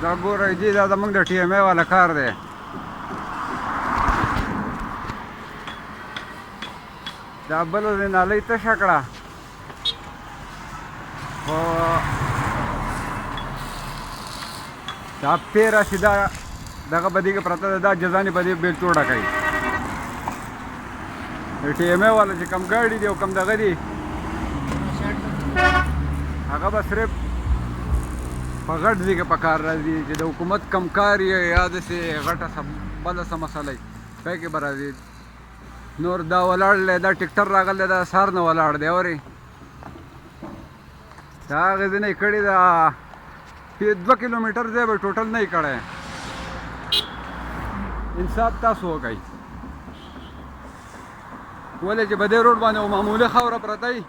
دا ګورئ دي دا زموږ د ټي ایم ای والا کار دی دا بله د نالۍ تشه کړه خو دا پې راشي دا دغه په دې کې پرته ده دا جزانې په دې بیلچوټه کوي د ټي ایم ای والا چې کم ګاډي دي او کم دغه دي هغه به صرف په غټ ځای کې په کار راځي چې د حکومت کم کار یې یا داسې غټه بله څه مسله وي پای کې به راځي نور دا ولاړ دی دا ټکټر راغلی دا سهار نه ولاړ دی اورې دا هغې ځای نه یې کړې ده 2 کیلومیټر ځای به ټوټل نه یې کړی انصاف تاسو وکئ ولې چې په دې روډ باندې معمولي خاوره پرته وي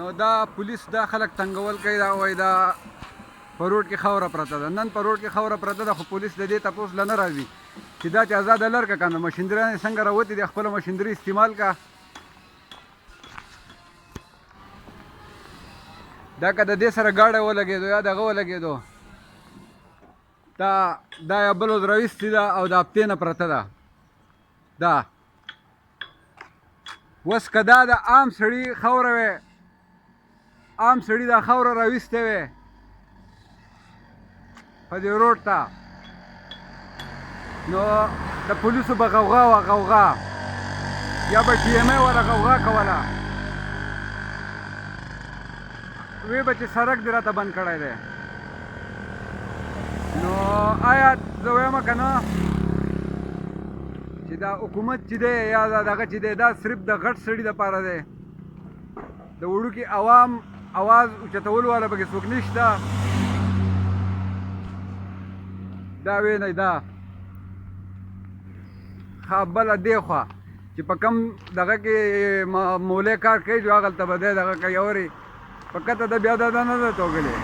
نو دا پولیس دا خلک تنګول کوي دا وایي دا په روډ کې خاوره پرته ده نن په روډ کې خاوره پرته ده خو پولیس د دې تپوس له نه راځي چې دا چې ازاده لرکه که نو مشیندریانې څنګه راوتې دي خپله مشیندري استعمال که دا که د دې سره ګاډی ولګېدو یا دغه ولګېدو دا یا بل ورځ راویستې ده او د هفتې نه پرته ده دا اوس که دا د عام سړي خاوره وی عام سړي دا خاوره راویستې وی په دې روډ ته نو د پولیسو به غوغا وه غوغا یا به ټي ایم ای والا غوغا کوله وی به چې سړک دې راته بند کړی دی نو آیا زه وایم که نه چې دا حکومت چې دی یا دغه چې دی دا صرف د غټ سړي دپاره دی د وړوکي عوام اواز اوچتولو والا پکې څوک نشته دا وینئ دا ښه بله دې خوا چې په کم دغه کې مولی کار کوي جو هغلته به دی دغه کوي اورې په کته د بیا دا نه ده توږلې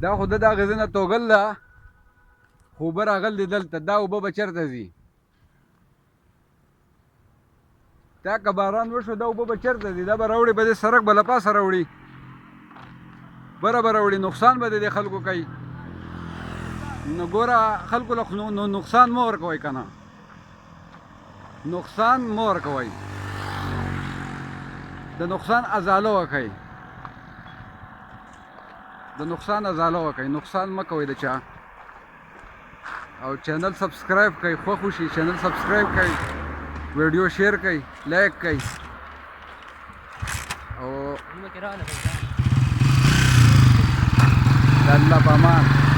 دا خو د هغې ځای نه توږل ده خو اوبه راغلي دلته دا اوبه به چېرته ځي دا که باران وشو دا اوبه به چېرته ځي دا به راوړي به دې سړک به له پاسه راوړي بره به راوړي نقصان به د دې خلکو کوي نو ګوره خلکو له نو نقصان مه ورکوئ که نه نقصان مه ورکوئ د نقصان ازاله وکئ د نقصان ازاله وکئ نقصان مه کوئ د چا او چینل سبسکرایب کړئ خوښ وشي چینل سبسکرایب کړئ ویډیو شیر کړئ لایک کړئ او د الله په امان